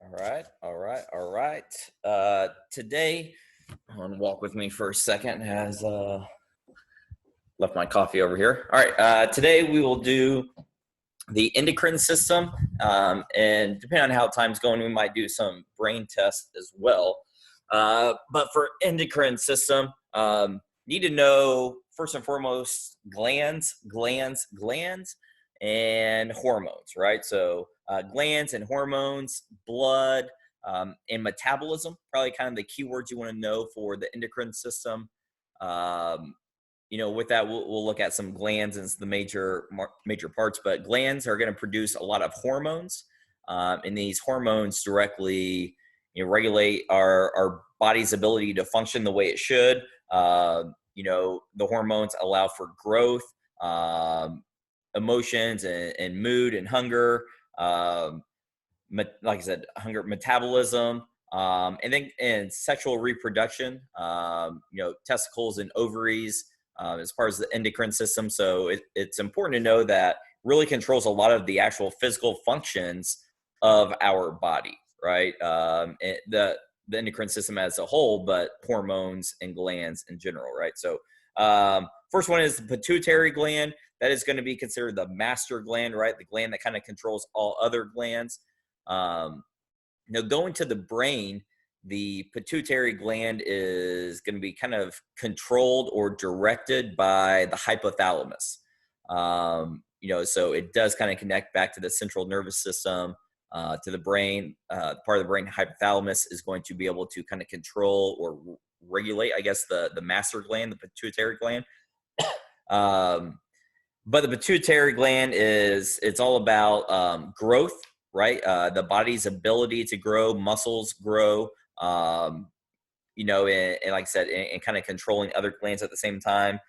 All right. Today, on walk with me for a second, has left my coffee over here. All right. Today we will do the endocrine system, and depending on how time's going, we might do some brain tests as well. But for endocrine system, need to know first and foremost glands, and hormones, right? So glands and hormones, blood, and metabolism, probably kind of the keywords you want to know for the endocrine system. Um, with that, we'll look at some glands and the major parts. But glands are going to produce a lot of hormones, and these hormones directly, regulate our body's ability to function the way it should. The hormones allow for growth, emotions, and mood and hunger. Like I said, hunger, metabolism, and sexual reproduction. Testicles and ovaries, as far as the endocrine system. So it's important to know that really controls a lot of the actual physical functions of our body, right? The endocrine system as a whole, but hormones and glands in general, right? So first one is the pituitary gland. That is going to be considered the master gland, right? The gland that kind of controls all other glands. Going to the brain, the pituitary gland is going to be kind of controlled or directed by the hypothalamus. So it does kind of connect back to the central nervous system, to the brain. Part of the brain, hypothalamus, is going to be able to kind of control or regulate, I guess, the master gland, the pituitary gland. But the pituitary gland it's all about growth, right? The body's ability to grow, muscles grow, and like I said, and kind of controlling other glands at the same time.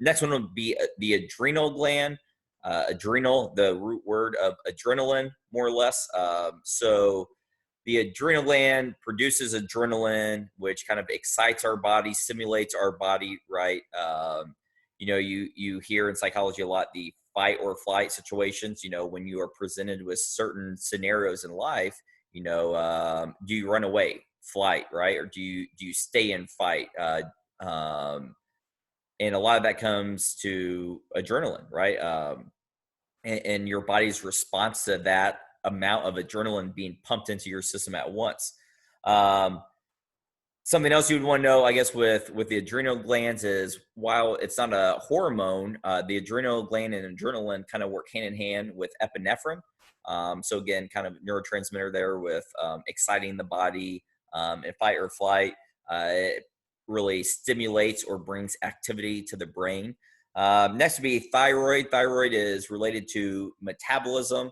Next one would be the adrenal gland. Adrenal, the root word of adrenaline, more or less. So the adrenal gland produces adrenaline, which kind of excites our body, stimulates our body, right? You hear in psychology a lot the fight or flight situations. When you are presented with certain scenarios in life, do you run away, flight, right? Or do you stay and fight? And a lot of that comes to adrenaline, right? And your body's response to that amount of adrenaline being pumped into your system at once. Something else you would want to know, I guess, with the adrenal glands is, while it's not a hormone, the adrenal gland and adrenaline kind of work hand in hand with epinephrine. So again, kind of neurotransmitter there with exciting the body, and fight or flight. It really stimulates or brings activity to the brain. Next would be thyroid. Thyroid is related to metabolism.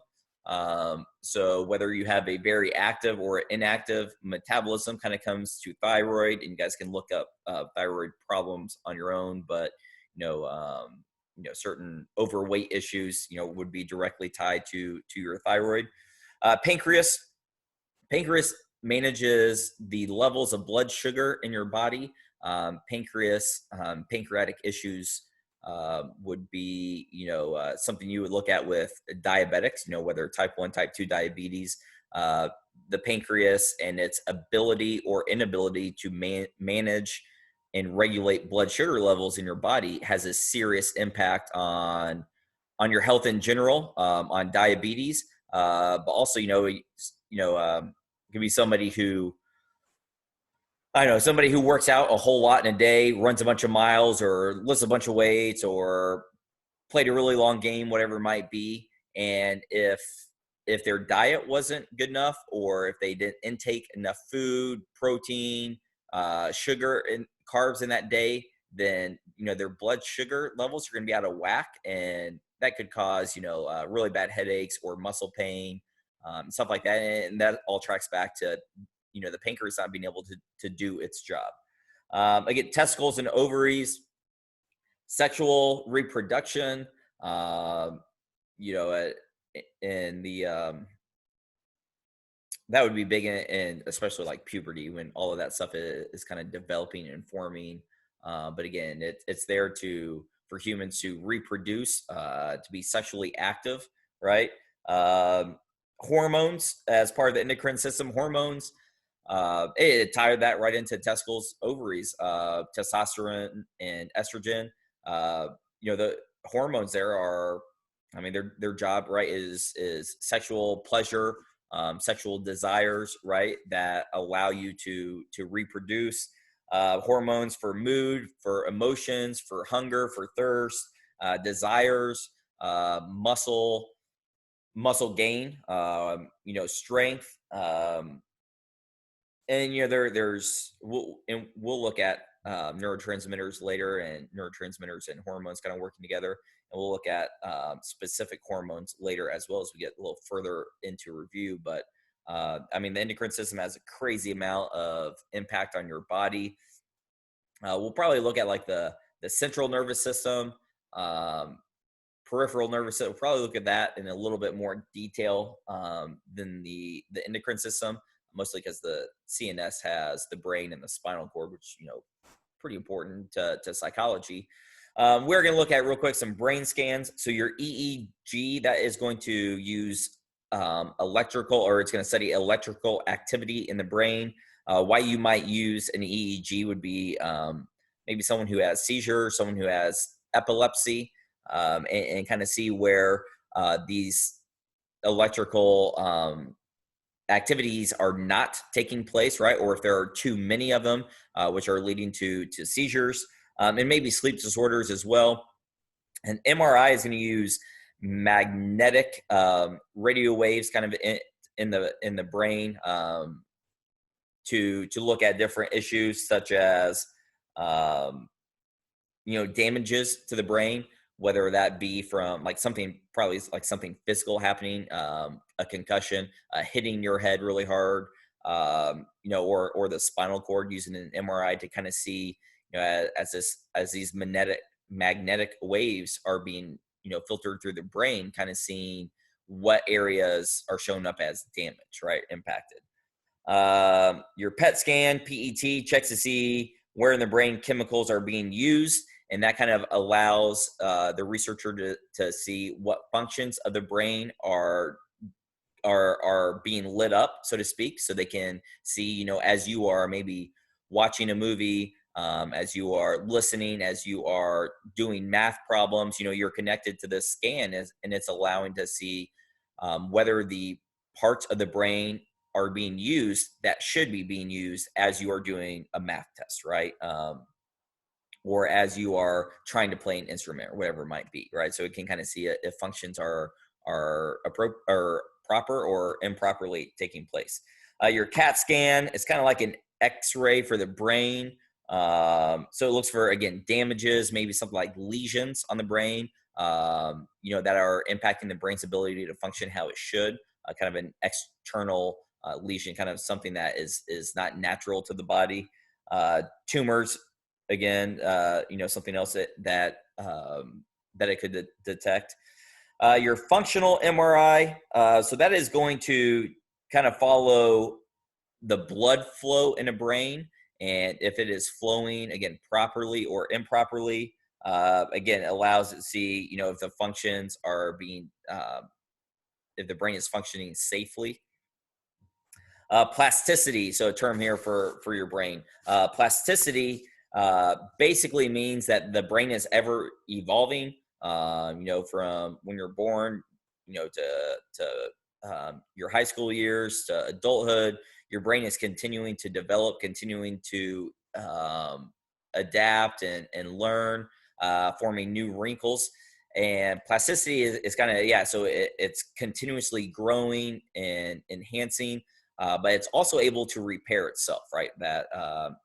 So whether you have a very active or inactive metabolism kind of comes to thyroid, and you guys can look up thyroid problems on your own. But certain overweight issues would be directly tied to your thyroid. Pancreas manages the levels of blood sugar in your body. Pancreatic issues would be, something you would look at with diabetics, whether type 1, type 2 diabetes. The pancreas and its ability or inability to manage and regulate blood sugar levels in your body has a serious impact on your health in general, on diabetes. But also, it could be somebody who, somebody who works out a whole lot in a day, runs a bunch of miles, or lifts a bunch of weights, or played a really long game, whatever it might be. And if their diet wasn't good enough, or if they didn't intake enough food, protein, sugar, and carbs in that day, then their blood sugar levels are going to be out of whack, and that could cause really bad headaches or muscle pain, stuff like that. And that all tracks back to the pancreas not being able to do its job. Again, testicles and ovaries, sexual reproduction, and the that would be big in especially like puberty, when all of that stuff is kind of developing and forming. But again, it's there for humans to reproduce, to be sexually active, right? hormones as part of the endocrine system. Hormones, it tied that right into testicles, ovaries, testosterone and estrogen. The hormones there are, I mean, their job, right, is sexual pleasure, sexual desires, right, that allow you to reproduce. Hormones for mood, for emotions, for hunger, for thirst, desires, muscle gain, strength, and we'll look at neurotransmitters later, and neurotransmitters and hormones kind of working together, and we'll look at specific hormones later as well as we get a little further into review. But I mean, the endocrine system has a crazy amount of impact on your body. We'll probably look at like the central nervous system, peripheral nervous system. We'll probably look at that in a little bit more detail than the endocrine system, mostly because the CNS has the brain and the spinal cord, which, pretty important to psychology. We're going to look at real quick some brain scans. So your EEG, that is going to use electrical, or it's going to study electrical activity in the brain. Why you might use an EEG would be maybe someone who has seizures, someone who has epilepsy, and kind of see where these electrical activities are not taking place, right? Or if there are too many of them, which are leading to seizures, and maybe sleep disorders as well. And MRI is going to use magnetic radio waves kind of in the brain to look at different issues such as damages to the brain, whether that be from like something, probably like something physical happening, a concussion, hitting your head really hard, or the spinal cord, using an MRI to kind of see, as these magnetic waves are being, filtered through the brain, kind of seeing what areas are showing up as damage, right, impacted. Your PET scan, PET, checks to see where in the brain chemicals are being used, and that kind of allows the researcher to see what functions of the brain are being lit up, so to speak, so they can see, as you are maybe watching a movie, as you are listening, as you are doing math problems, you're connected to this scan, and it's allowing to see whether the parts of the brain are being used that should be being used as you are doing a math test, right? Or as you are trying to play an instrument or whatever it might be, right? So it can kind of see if functions are proper or improperly taking place. Your CAT scan is kind of like an X-ray for the brain. So it looks for, again, damages, maybe something like lesions on the brain, that are impacting the brain's ability to function how it should. Kind of an external lesion, kind of something that is not natural to the body. Tumors, again, something else that it could detect. Your functional MRI, so that is going to kind of follow the blood flow in a brain, and if it is flowing, again, properly or improperly, again, it allows it to see, if the functions are being, if the brain is functioning safely. Plasticity, so a term here for your brain. Plasticity basically means that the brain is ever evolving, from when you're born, to your high school years, to adulthood. Your brain is continuing to develop, continuing to adapt and learn, forming new wrinkles. And plasticity is kind of, so it's continuously growing and enhancing. But it's also able to repair itself, right? That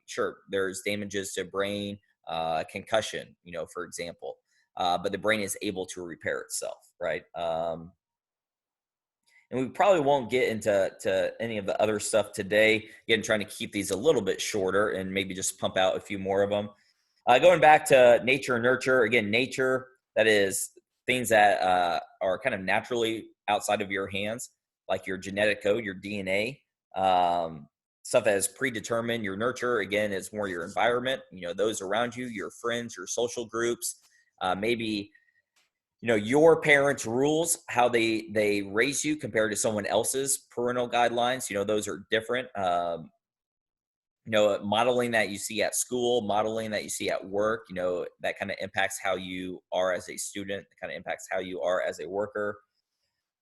sure, there's damages to brain, concussion, for example, but the brain is able to repair itself, right? And we probably won't get into any of the other stuff today. Again, trying to keep these a little bit shorter and maybe just pump out a few more of them. Going back to nature and nurture, again, nature, that is things that are kind of naturally outside of your hands, like your genetic code, your DNA. Stuff that is predetermined. Your nurture, again, is more your environment, those around you, your friends, your social groups, maybe your parents' rules, how they raise you compared to someone else's parental guidelines. Those are different. Modeling that you see at school, modeling that you see at work, that kind of impacts how you are as a student, kind of impacts how you are as a worker.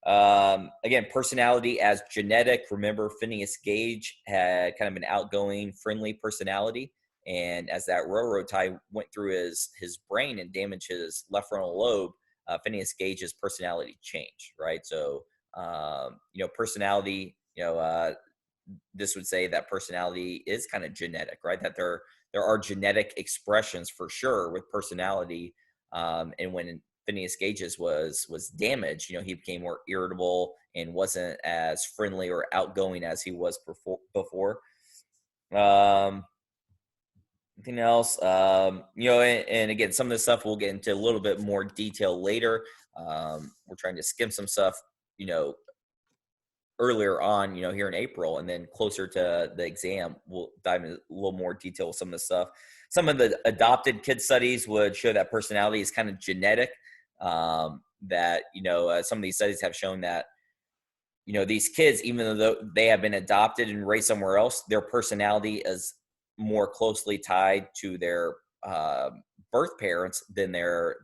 Again, personality as genetic. Remember, Phineas Gage had kind of an outgoing, friendly personality. And as that railroad tie went through his brain and damaged his left frontal lobe, Phineas Gage's personality changed, right? So, personality, this would say that personality is kind of genetic, right? That there are genetic expressions for sure with personality. And when Phineas Gage's was damaged, he became more irritable and wasn't as friendly or outgoing as he was before. Anything else? And again, some of this stuff we'll get into a little bit more detail later. We're trying to skim some stuff, earlier on, here in April, and then closer to the exam, we'll dive into a little more detail with some of the stuff. Some of the adopted kid studies would show that personality is kind of genetic. That some of these studies have shown that these kids, even though they have been adopted and raised somewhere else, their personality is more closely tied to their birth parents than their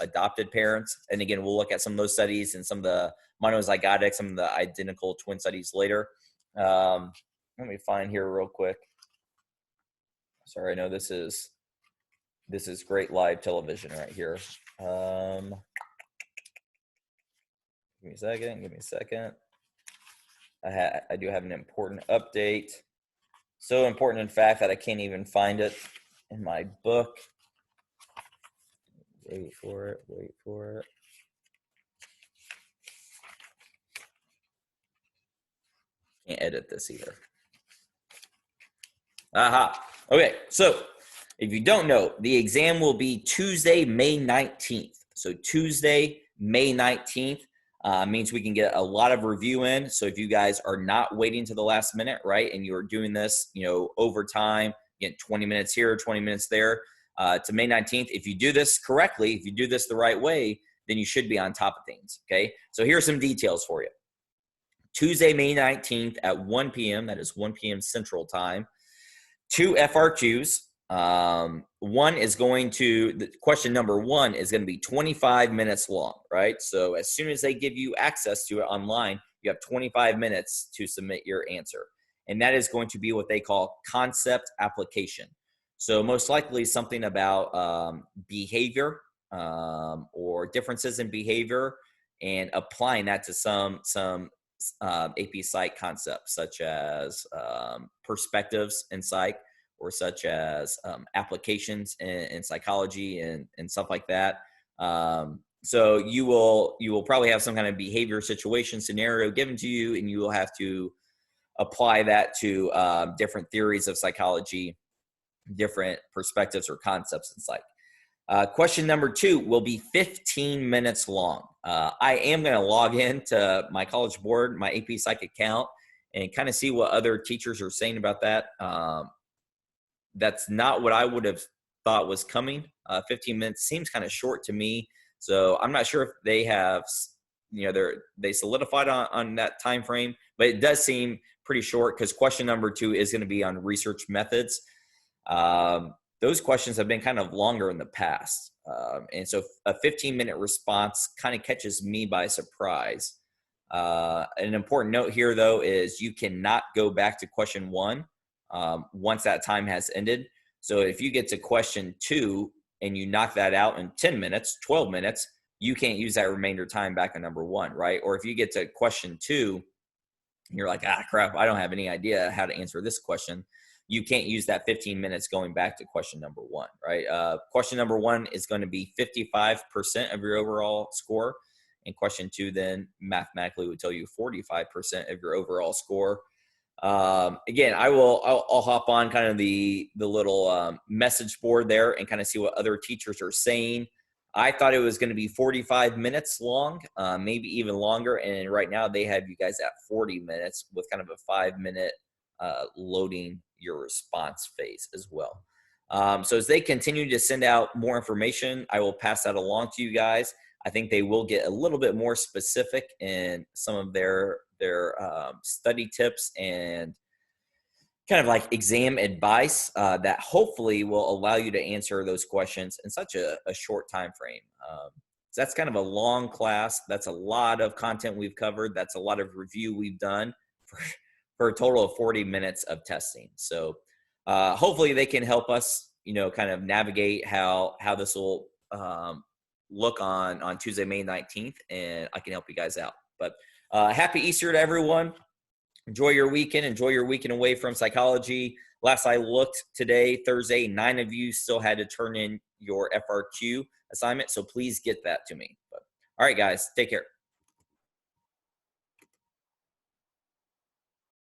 adopted parents. And again, we'll look at some of those studies and some of the monozygotic, some of the identical twin studies later. Let me find here real quick. Sorry, I know this is great live television right here. Give me a second. I do have an important update. So important, in fact, that I can't even find it in my book. Wait for it. Can't edit this either. Aha. Okay, so if you don't know, the exam will be Tuesday, May 19th. So Tuesday, May 19th means we can get a lot of review in. So if you guys are not waiting to the last minute, right, and you're doing this, over time, get 20 minutes here, 20 minutes there, to May 19th, if you do this correctly, if you do this the right way, then you should be on top of things, okay? So here's some details for you. Tuesday, May 19th at 1 p.m., that is 1 p.m. Central Time, 2 FRQs. Question number one is going to be 25 minutes long, right? So as soon as they give you access to it online, you have 25 minutes to submit your answer. And that is going to be what they call concept application. So most likely something about behavior or differences in behavior, and applying that to some AP Psych concepts, such as perspectives in psych, or such as applications in psychology and stuff like that. So you will probably have some kind of behavior situation scenario given to you, and you will have to apply that to different theories of psychology, different perspectives or concepts in psych. Question number 2 will be 15 minutes long. I am going to log into my College Board, my AP Psych account, and kind of see what other teachers are saying about that. That's not what I would have thought was coming. 15 minutes seems kind of short to me. So I'm not sure if they have, they solidified on that time frame, but it does seem pretty short, because question number 2 is going to be on research methods. Those questions have been kind of longer in the past. And so a 15-minute response kind of catches me by surprise. An important note here, though, is you cannot go back to question 1 once that time has ended. So if you get to question 2 and you knock that out in 10 minutes, 12 minutes, you can't use that remainder time back on number 1, right? Or if you get to question 2, and you're like, crap, I don't have any idea how to answer this question, you can't use that 15 minutes going back to question number 1, right? Question number 1 is going to be 55% of your overall score. And question 2 then mathematically would tell you 45% of your overall score. Again, I'll hop on kind of the little message board there and kind of see what other teachers are saying. I thought it was going to be 45 minutes long, maybe even longer. And right now they have you guys at 40 minutes with kind of a 5-minute loading your response phase as well. So as they continue to send out more information, I will pass that along to you guys. I think they will get a little bit more specific in some of their study tips and kind of like exam advice that hopefully will allow you to answer those questions in such a short time frame. So that's kind of a long class. That's a lot of content we've covered. That's a lot of review we've done for a total of 40 minutes of testing. So hopefully they can help us, kind of navigate how this will look on Tuesday, May 19th, and I can help you guys out. But happy Easter to everyone. Enjoy your weekend. Enjoy your weekend away from psychology. Last I looked today, Thursday, 9 of you still had to turn in your FRQ assignment. So please get that to me. But, all right, guys, take care.